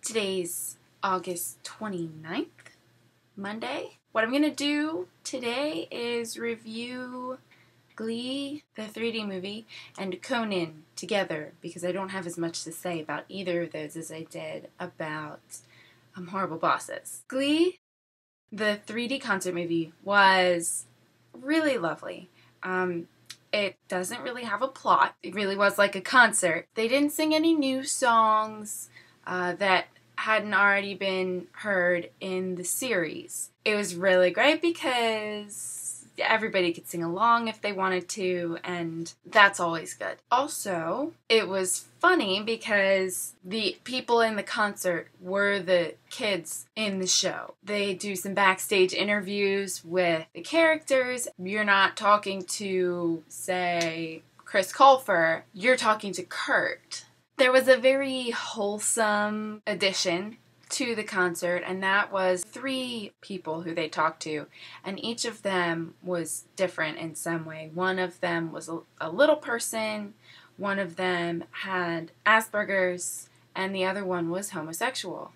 Today's August 29th, Monday. What I'm going to do today is review Glee, the 3D movie, and Conan together because I don't have as much to say about either of those as I did about Horrible Bosses. Glee, the 3D concert movie, was really lovely. It doesn't really have a plot. It really was like a concert. They didn't sing any new songs that hadn't already been heard in the series. It was really great because everybody could sing along if they wanted to, and that's always good. Also, it was funny because the people in the concert were the kids in the show. They do some backstage interviews with the characters. You're not talking to, say, Chris Colfer, you're talking to Kurt. There was a very wholesome addition to the concert, and that was 3 people who they talked to, and each of them was different in some way. One of them was a little person, one of them had Asperger's, and the other one was homosexual.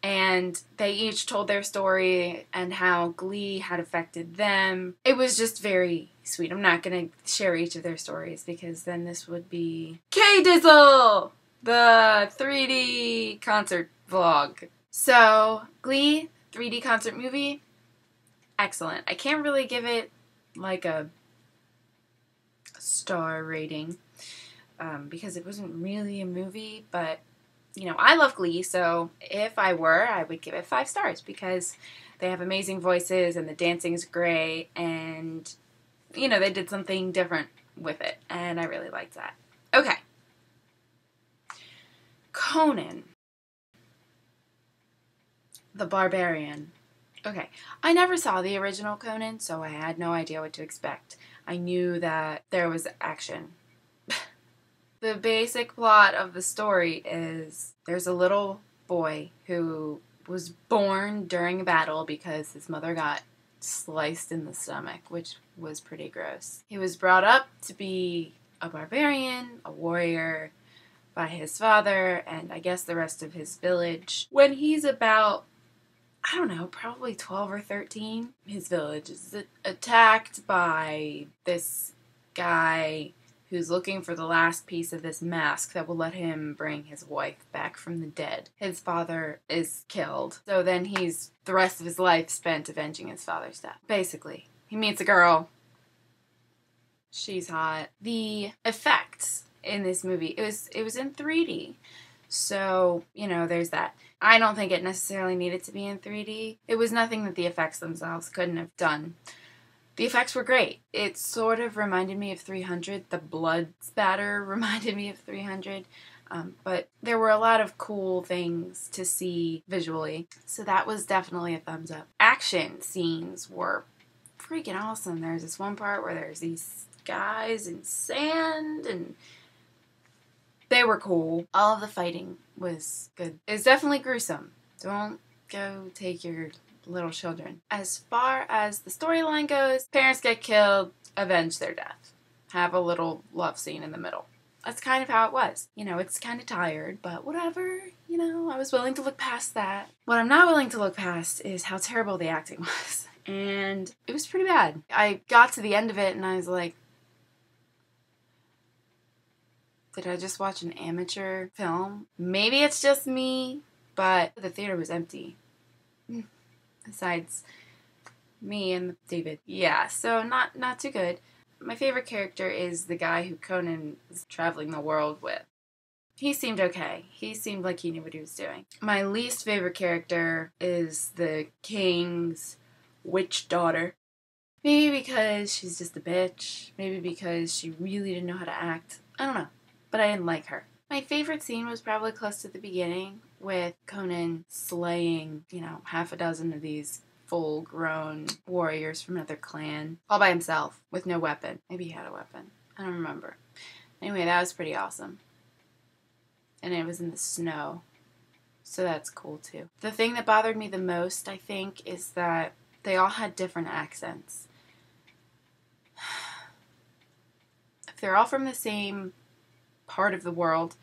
And they each told their story and how Glee had affected them. It was just very sweet. I'm not going to share each of their stories because then this would be K-Dizzle, the 3D concert vlog. So, Glee, 3D concert movie, excellent. I can't really give it like a star rating because it wasn't really a movie, but you know, I love Glee, so if I were, I would give it 5 stars because they have amazing voices and the dancing is great and, you know, they did something different with it and I really liked that. Okay. Conan. The Barbarian. Okay, I never saw the original Conan, so I had no idea what to expect. I knew that there was action. The basic plot of the story is there's a little boy who was born during a battle because his mother got sliced in the stomach, which was pretty gross. He was brought up to be a barbarian, a warrior, by his father and I guess the rest of his village. When he's about, I don't know, probably 12 or 13, his village is attacked by this guy who's looking for the last piece of this mask that will let him bring his wife back from the dead. His father is killed, so then he's the rest of his life spent avenging his father's death. Basically, he meets a girl. She's hot. The effects in this movie, it was in 3D. So, you know, there's that. I don't think it necessarily needed to be in 3D. It was nothing that the effects themselves couldn't have done. The effects were great. It sort of reminded me of 300. The blood spatter reminded me of 300. But there were a lot of cool things to see visually. So that was definitely a thumbs up. Action scenes were freaking awesome. There's this one part where there's these guys in sand and they were cool. All of the fighting was good. It's definitely gruesome. Don't go take your little children. As far as the storyline goes, parents get killed, avenge their death. Have a little love scene in the middle. That's kind of how it was. You know, it's kind of tired, but whatever. You know, I was willing to look past that. What I'm not willing to look past is how terrible the acting was. And it was pretty bad. I got to the end of it and I was like, did I just watch an amateur film? Maybe it's just me, but the theater was empty. Besides me and David. Yeah, so not too good. My favorite character is the guy who Conan is traveling the world with. He seemed okay. He seemed like he knew what he was doing. My least favorite character is the king's witch daughter. Maybe because she's just a bitch. Maybe because she really didn't know how to act. I don't know. But I didn't like her. My favorite scene was probably close to the beginning with Conan slaying, you know, half a dozen of these full-grown warriors from another clan all by himself with no weapon. Maybe he had a weapon. I don't remember. Anyway, that was pretty awesome. And it was in the snow. So that's cool too. The thing that bothered me the most, I think, is that they all had different accents. If they're all from the same part of the world,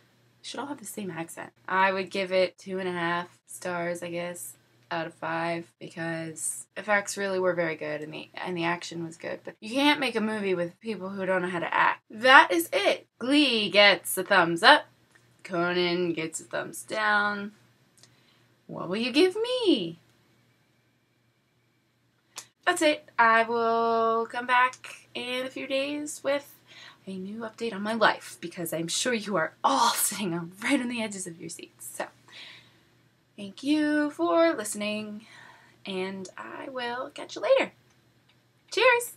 should all have the same accent. I would give it 2.5 stars, I guess, out of 5, because effects really were very good and the action was good. But you can't make a movie with people who don't know how to act. That is it. Glee gets a thumbs up. Conan gets a thumbs down. What will you give me? That's it. I will come back in a few days with a new update on my life, because I'm sure you are all sitting right on the edges of your seats. So, thank you for listening, and I will catch you later. Cheers!